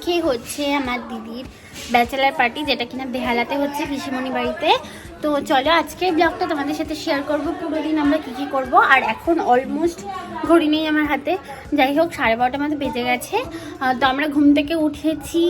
আজকে হচ্ছে আমার দিদির ব্যাচেলার পার্টি, যেটা কিনা বেহালাতে হচ্ছে পিসিমণি বাড়িতে। তো চলো আজকের ব্লগটা তোমাদের সাথে শেয়ার করব, পুরো দিন আমরা কী করব। আর এখন অলমোস্ট ঘড়ি নেই আমার হাতে, যাই হোক 12:30টার মতো বেজে গেছে। তো আমরা ঘুম থেকে উঠেছি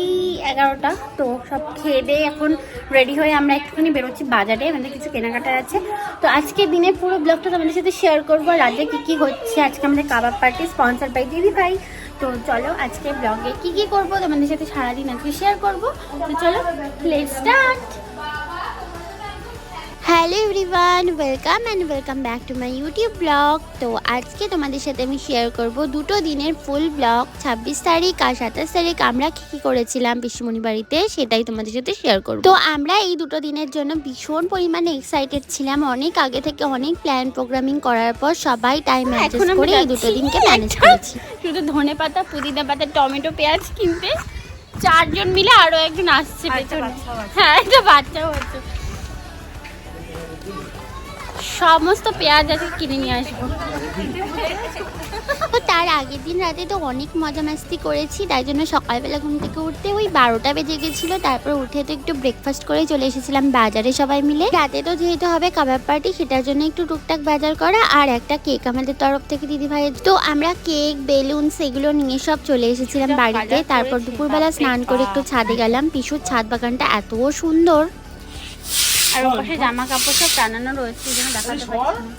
11টা। তো সব খেয়ে দিয়ে এখন রেডি হয়ে আমরা একটুখানি বেরোচ্ছি বাজারে, আমাদের কিছু কেনাকাটার আছে। তো আজকের দিনের পুরো ব্লগটা তোমাদের সাথে শেয়ার করবো, রাতে কী হচ্ছে। আজকে আমাদের কাবাব পার্টি স্পন্সার বাই দিদি ভাই। তো চলো আজকে ব্লগে কী করবো তোমাদের সাথে সারাদিন আজকে শেয়ার করবো। তো চলো let's start. Hello everyone, welcome back to my YouTube blog. তো আজকে তোমাদের সাথে আমি শেয়ার করব দুটো দিনের ফুল ব্লগ, 26 তারিখ আর 27 তারিখ আমরা কী করেছিলাম পিসিমণি বাড়িতে, সেটাই তোমাদের সাথে শেয়ার করব। তো আমরা এই দুটো দিনের জন্য ভীষণ পরিমাণে এক্সাইটেড ছিলাম, অনেক আগে থেকে অনেক প্ল্যান প্রোগ্রামিং করার পর সবাই টাইম অ্যাডজাস্ট করে এই দুটো দিনকে ম্যানেজ করেছি। শুধু ধনে পাতা, পুদিনা পাতা, টমেটো, পেঁয়াজ কিনতে 4 জন মিলে, আরও একজন আসছে পেছনে। হ্যাঁ, একটা বাচ্চাও হচ্ছে। সমস্ত পেঁয়াজ আছে কিনে নিয়ে আসবো। তো তার আগের দিন রাতে তো অনেক মজা মাস্তি করেছি, তাই জন্য সকালবেলা ঘুম থেকে উঠতে ওই 12টা বেজে গেছিলো। তারপর উঠে তো একটু ব্রেকফাস্ট করে চলে এসেছিলাম বাজারে সবাই মিলে। রাতে তো যেহেতু হবে কাবাব পার্টি, সেটার জন্য একটু টুকটাক বাজার করা আর একটা কেক আমাদের তরফ থেকে দিদি ভাইয়ের। তো আমরা কেক, বেলুন সেগুলো নিয়ে সব চলে এসেছিলাম বাড়িতে। তারপর দুপুরবেলা স্নান করে একটু ছাদে গেলাম। পিসুর ছাদ বাগানটা এত সুন্দর, আর ওপাশে জামা কাপড় সব টানানো রয়েছে, এই জন্য দেখাতে পারছি না।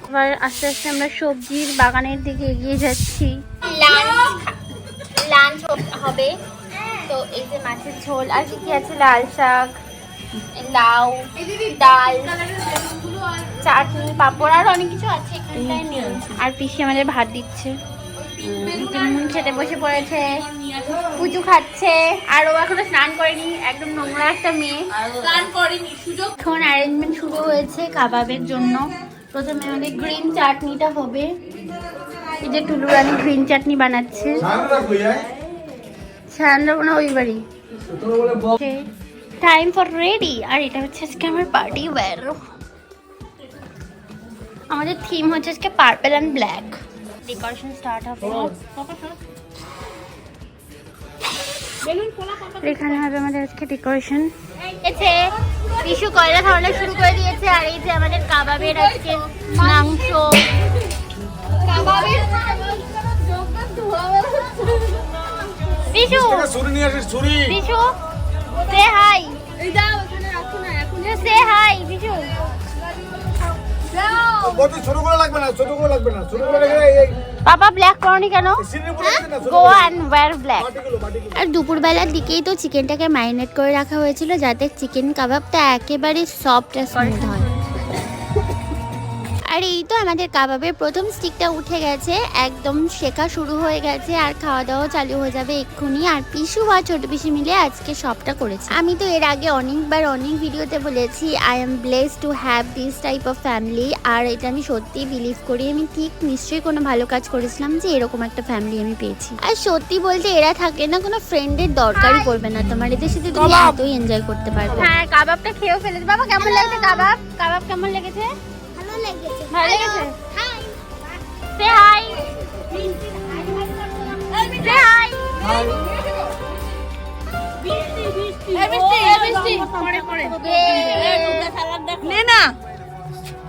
এবার আস্তে আস্তে আমরা সবজির বাগানের দিকে এগিয়ে যাচ্ছি। লাঞ্চ হবে। তো এই যে মাছের ঝোল, আর কি আছে, লাল শাক, লাউ, ডাল, চাটনি, পাঁপড়, আর অনেক কিছু আছে এখানটায় নেই। আর পিসি আমাদের ভাত দিচ্ছে, খেতে বসে পড়েছে, পুজো খাচ্ছে। আর ও এখনো স্নান করেনি, একদম নোংরা একটা মেয়ে, স্নান করেনি। এখন অ্যারেঞ্জমেন্ট শুরু হয়েছে কাবাবের জন্য। প্রথমে আমাদের গ্রিন চাটনিটা হবে। এই যে টুলু রানী গ্রিন চাটনি বানাচ্ছে, সান্দ্রকোনা ওই বাড়ি। Time for ready. আর এটা হচ্ছে আজকে আমার পার্টি ওয়্যার। আমাদের থিম হচ্ছে আজকে purple and black. Decoration start হবে, এখানে হবে আমাদের আজকে ডেকোরেশন। পিসু কয়লা খাওয়ানো শুরু করে দিয়েছে। আর এই যে আমাদের কাবাবের আজকে মাংস। Pishu Pishu say hi, say hi Pishu. বাবা ব্ল্যাক করনি কেন? Go and wear black. আর দুপুরবেলার দিকেই তো চিকেনটাকে ম্যারিনেট করে রাখা হয়েছিল, যাতে চিকেন কাবাবটা একেবারে সফট আর স্মুথ হয়। আর এই তো আমাদের কাবাবের প্রথম স্টিকটা উঠে গেছে, একদম শেখা শুরু হয়ে গেছে। আর খাওয়া দাওয়া চালু হয়ে যাবে এক্ষুনি। আর পিসু আর ছোট পিসি মিলে আজকে সবটা করেছে। আমি তো এর আগে অনেকবার অনেক ভিডিওতে বলেছি I am blessed to have this type of family. আর এটা আমি সত্যিই বিলিভ করি। আমি ঠিক নিশ্চয়ই কোনো ভালো কাজ করেছিলাম যে এরকম একটা ফ্যামিলি আমি পেয়েছি। আর সত্যি বলতে এরা থাকলে না কোনো ফ্রেন্ডের দরকারই পড়বে না, তোমার এদের সাথে তুমি এতই এনজয় করতে পারবে। হ্যাঁ, কাবাবটা খেয়েও ফেলেছে। বাবা কেমন লাগছে কাবাব? কাবাব কেমন লেগেছে? ভালো লেগেছে। সে হাই, সে হাই। নে না,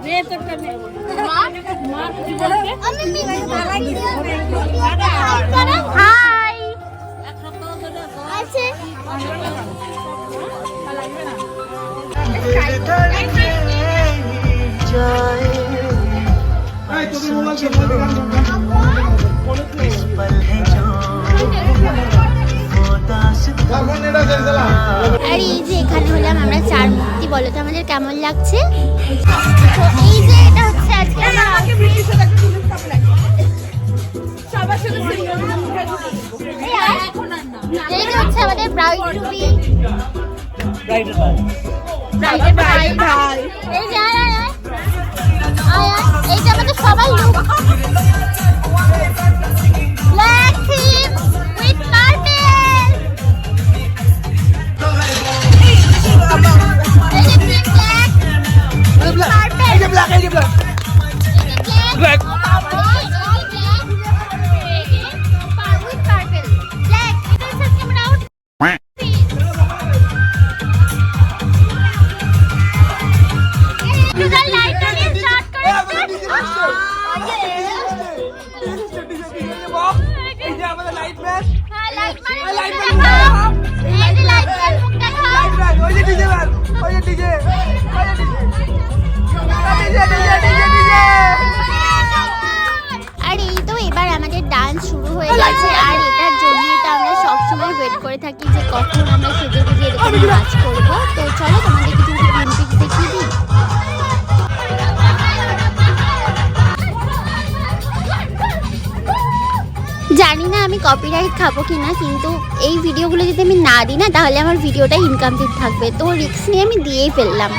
নে তোরটা নে। হাই আছে। আর এই যে এখানে হলাম আমরা চার মূর্তি। বলো তো আমাদের কেমন লাগছে? এই যে এটা হচ্ছে আজকে হচ্ছে আমাদের ব্রাইড টু বি। এই যে এই যে আমাদের সবাই look black theme with carpet. এই যে black with carpet. DJ black black আর এই তো এবার আমাদের ডান্স শুরু হয়ে গেছে আর এটার জন্যই তো আমরা সবসময় ওয়েট করে থাকি যে কখন আমরা সেজে গুজে এরকম নাচ করবো। তো চলো তোমাদের কিছু গ্রিন পিক দেখিয়ে দিই। জানি না আমি কপিরাইট খাবো কিনা, কিন্তু এই ভিডিওগুলো যদি আমি না দিই না তাহলে আমার ভিডিওটা ইনকমপ্লিট থাকবে, তো রিস্ক নিয়ে আমি দিয়েই ফেললাম।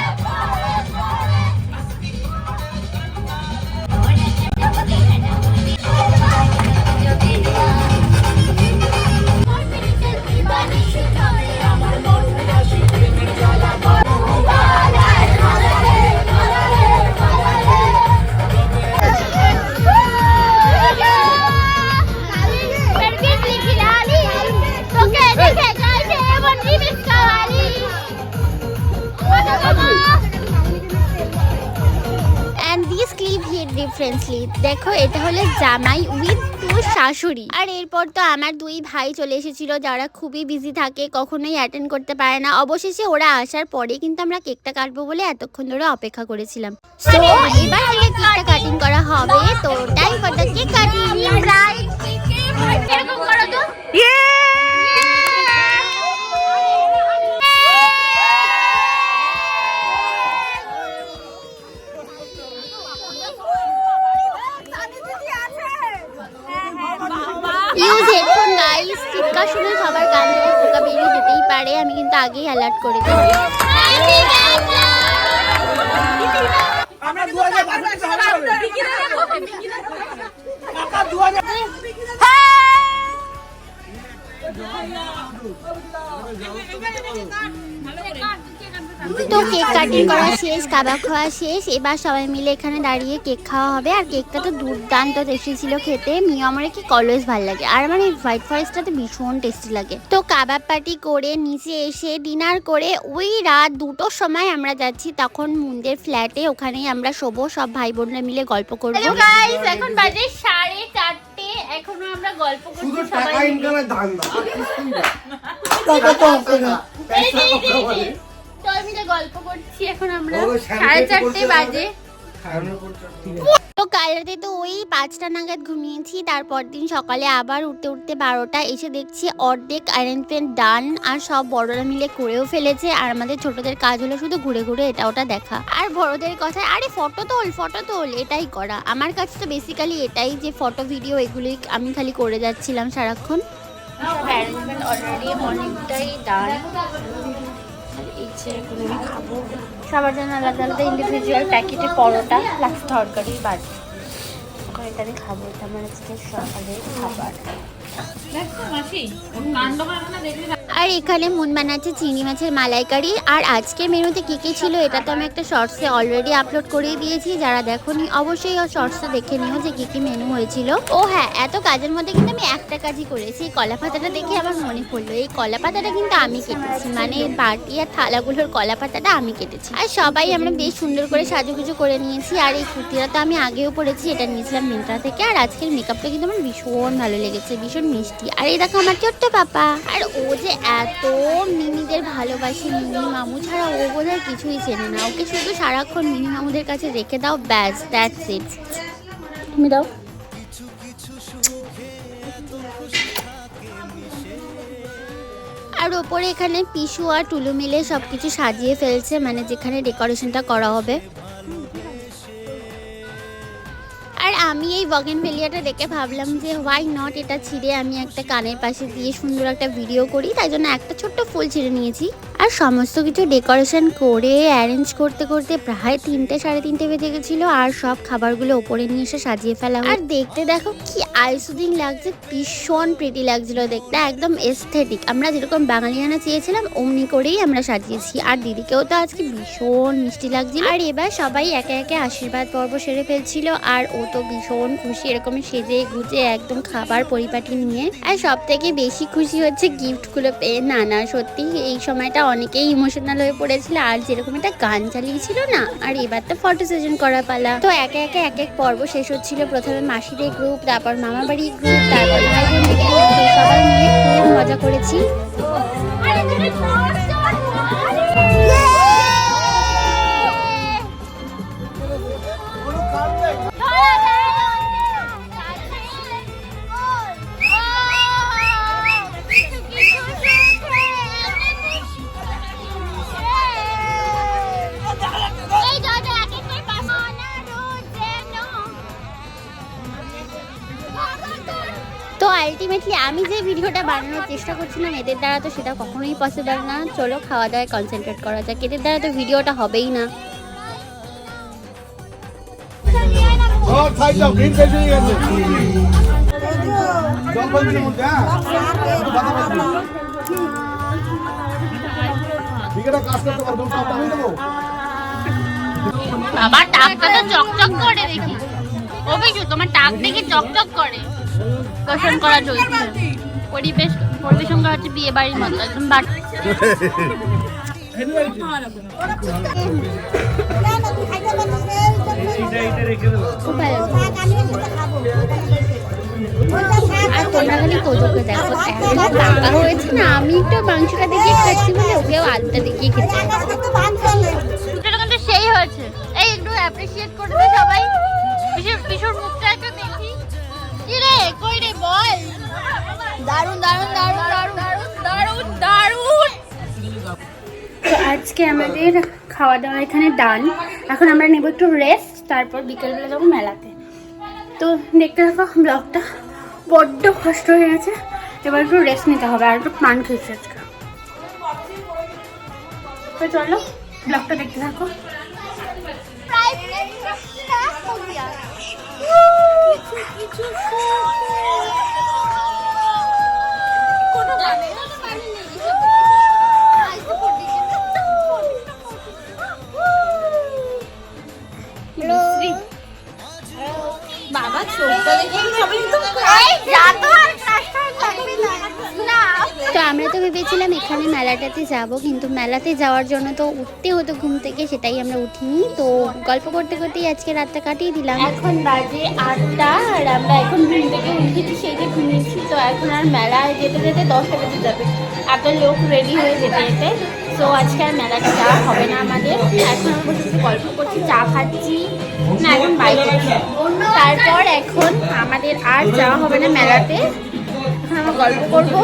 ডিফারেন্টলি দেখো, এটা হলো জামাই উইথ টু শাশুড়ি। আর এরপর তো আমার দুই ভাই চলে এসেছিল যারা খুবই বিজি থাকে, কখনোই অ্যাটেন্ড করতে পারে না। অবশেষে ওরা আসার পরে কিন্তু আমরা কেকটা কাটবো বলে এতক্ষণ ধরে অপেক্ষা করেছিলাম। সো এবার থেকে কেকটা কাটিং করা হবে, তো time for the cake cutting. এরকম করো তো। ইউজ হেডফোন গাইস, চিৎকার শুনে সবার কান থেকে পোকা বেরিয়ে যেতেই পারে, আমি কিন্তু আগেই অ্যালার্ট করে দিই। তো কেক কাটিং করা শেষ, কাবাব খাওয়া শেষ, এবার সবাই মিলে এখানে দাঁড়িয়ে কেক খাওয়া হবে। আর কেকটা তো দুর্দান্ত টেস্টি ছিল খেতে, আমার কি অলওয়েজ ভালো লাগে, আর আমার এই হোয়াইট ফরেস্টটা তো ভীষণ টেস্টি লাগে। তো কাবাব পার্টি করে নিচে এসে ডিনার করে ওই রাত 2টোর সময় আমরা যাচ্ছি তখন মুন্দের ফ্ল্যাটে, ওখানেই আমরা শোবো, সব ভাই বোনরা মিলে গল্প করবো। গাইস এখন বাজে 4:30, এখনো আমরা গল্প করছি সবাই মিলে। গল্প করছি এখন আমরা, 4:30 বাজে। তো কাল রাতে তো ওই 5টা নাগাদ ঘুমিয়েছি, তারপর দিন সকালে আবার উঠতে উঠতে 12টা, এসে দেখছি অর্ধেক অ্যারেঞ্জমেন্ট ডান আর সব বড়রা মিলে করেও ফেলেছে। আর আমাদের ছোটদের কাজ হলো শুধু ঘুরে ঘুরে এটা ওটা দেখা, আর বড়দের কথা আরে ফটো তোল এটাই করা। আমার কাছে তো বেসিক্যালি এটাই, যে ফটো ভিডিও এগুলি আমি খালি করে যাচ্ছিলাম সারাক্ষণ। অ্যারেঞ্জমেন্ট অলরেডি অনেকটাই ডান, খাবো সবার জন্য আলাদা আলাদা ইন্ডিভিজুয়াল প্যাকেটে পরোটা প্লাস তরকারি বাজি, এটা আমি খাবো, এটা আমার আজকে সকালের খাবার। আর এখানে মন বানাচ্ছে চিংড়ি মাছের মালাইকারি। আর আজকের মেনুতে কি কি ছিল এটা তো আমি একটা শর্টসে অলরেডি আপলোড করে দিয়েছি, যারা দেখোনি অবশ্যই শর্টসটা দেখে নিও যে কি কি মেনু হয়েছিল। ও হ্যাঁ, এত কাজের মধ্যে কিন্তু আমি একটা কাজই করেছি, কলা পাতাটা দেখে আমার মনে পড়লো, এই কলা পাতাটা কিন্তু আমি কেটেছি, মানে বাটি আর থালাগুলোর কলা পাতাটা আমি কেটেছি। আর সবাই আমরা বেশ সুন্দর করে সাজুগুজু করে নিয়েছি। আর এই কুর্তিটা তো আমি আগেও পরেছি, এটা নিয়েছিলাম মিন্ত্রা থেকে। আর আজকের মেকআপটা কিন্তু আমার ভীষণ ভালো লেগেছে, ভীষণ মিষ্টি। আর এই দেখো আমার ছোট্ট পাপা, আর ও যে এত মিনিদের ভালোবাসে, মিনি মামু ছাড়া ও বোধহয় কিছুই চেনে না, ওকে শুধু সারাক্ষণ মিনি মামুদের কাছে রেখে দাও, ব্যাস দ্যাটস ইট। তুমি দাও। আর ওপরে এখানে পিসু আর টুলু মিলে সবকিছু সাজিয়ে ফেলছে, মানে যেখানে ডেকোরেশনটা করা হবে। আর আমি এই বগেনভেলিয়াটা দেখে ভাবলাম যে হোয়াই নট এটা ছিঁড়ে আমি একটা কানের পাশে দিয়ে সুন্দর একটা ভিডিও করি, তাই জন্য একটা ছোট্ট ফুল ছিঁড়ে নিয়েছি। আর সমস্ত কিছু ডেকোরেশন করে অ্যারেঞ্জ করতে করতে প্রায় 3টে সাড়ে 3টে বেজে গেছিলো। আর সব খাবারগুলো ওপরে নিয়ে এসে সাজিয়ে ফেলা, আর দেখতে দেখো কি আইসুদিং লাগছে, ভীষণ প্রিটি লাগছিল দেখতে, একদম এস্থেটিক। আমরা যেরকম বাঙালিয়ানা চেয়েছিলাম অমনি করেই আমরা সাজিয়েছি। আর দিদিকেও তো আজকে ভীষণ মিষ্টি লাগছিল। আর এবার সবাই একে একে আশীর্বাদ পর্ব সেরে ফেলছিল, আর ও তো ভীষণ খুশি এরকম সেজে গুজে একদম খাবার পরিপাটি নিয়ে। আর সব থেকে বেশি খুশি হচ্ছে গিফটগুলো পেয়ে। না না সত্যি এই সময়টা অনেকেই ইমোশনাল হয়ে পড়েছিল, আর যেরকম একটা গান চালিয়েছিল না। আর এবার তো ফটো সেশন করা পালা। তো একে একে এক এক পর্ব শেষ হচ্ছিল। প্রথমে মাসিদের গ্রুপ, তারপর মামা বাড়ির গ্রুপ, তারপর ভাই বোনদের গ্রুপ। তো সবাই মিলে খুব মজা করেছি। তো আলটিমেটলি আমি যে ভিডিওটা বানানোর চেষ্টা করছিলাম এদের দ্বারা তো সেটা কখনোই পসিবল না। চলো খাওয়া দাওয়ায় কনসেন্ট্রেট করা যাক, এদের দ্বারা তো ভিডিওটা হবেই না। বাবা টাকটা তো চকচক করে দেখি। ও বিজু তোমার টাক দেখি চকচক করে। পরিবেশন করা চলছে, পরিবেশন করা হচ্ছে বিয়ে বাড়ির মতো একদম। আর তোমরা খালি তোজোকে দেখো, এত টাকা হয়েছে না। আমি একটু মাংসটা দেখিয়ে খাচ্ছি বলে ওকেও আলুটা দেখিয়ে খেতে কিন্তু সেই হয়েছে। এই একটু অ্যাপ্রিসিয়েট করে দে সবাই। পিছুর মুখটা একটু দেখি। কি রে কই রে বল। দারুণ দারুণ দারুণ দারুণ দারুণ দারুণ। তো আজকে আমাদের খাওয়া দাওয়া এখানে ডান। এখন আমরা নেব একটু রেস্ট, তারপর বিকেলবেলা যাবো মেলাতে। তো দেখতে থাকো ব্লগটা, বড্ড কষ্ট হয়ে গেছে। এবার একটু রেস্ট নিতে হবে, আর একটু পান খেয়েছি আজকে। তো চলো ব্লগটা দেখতে থাকো। বাবা ছোটটা দেখে সবাই তো আমরা তো ভেবেছিলাম এখানে মেলাটাতে যাব, কিন্তু মেলাতে যাওয়ার জন্য তো উঠতে হতো ঘুম থেকে, সেটাই আমরা উঠিনি। তো গল্প করতে করতেই আজকে রাতটা কাটিয়ে দিলাম। এখন বাজে 8টা, আর আমরা এখন ঘুম থেকে উঠেছি, সেই যে ঘুমিয়েছি। তো এখন আর মেলায় যেতে যেতে 10টা বেজে যাবে, এত লোক রেডি হয়ে যেতে যেতে। তো আজকে আর মেলাটা যাওয়া হবে না আমাদের। এখন আমরা বসে গল্প করছি, চা খাচ্ছি, না এখন বাইক করছি। তারপর এখন আমাদের আর যাওয়া হবে না মেলাতে, আমরা গল্প করবো।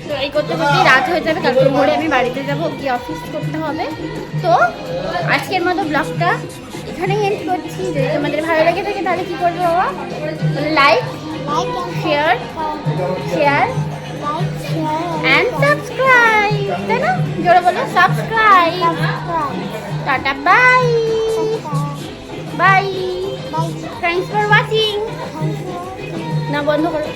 তো এই করতে করতেই রাত হয়ে যাবে, তারপর ভোরে আমি বাড়িতে যাবো, গিয়ে অফিস করতে হবে। তো আজকের মতো ব্লগটা এখানেই এন্ড করছি। যদি তোমাদের ভালো লেগে থাকে তাহলে কী করবে বাবা? লাইক শেয়ার অ্যান্ড সাবস্ক্রাইব, তাই না? জোরে বলো subscribe. Tata, bye bye, thanks for watching. না বন্ধ করো।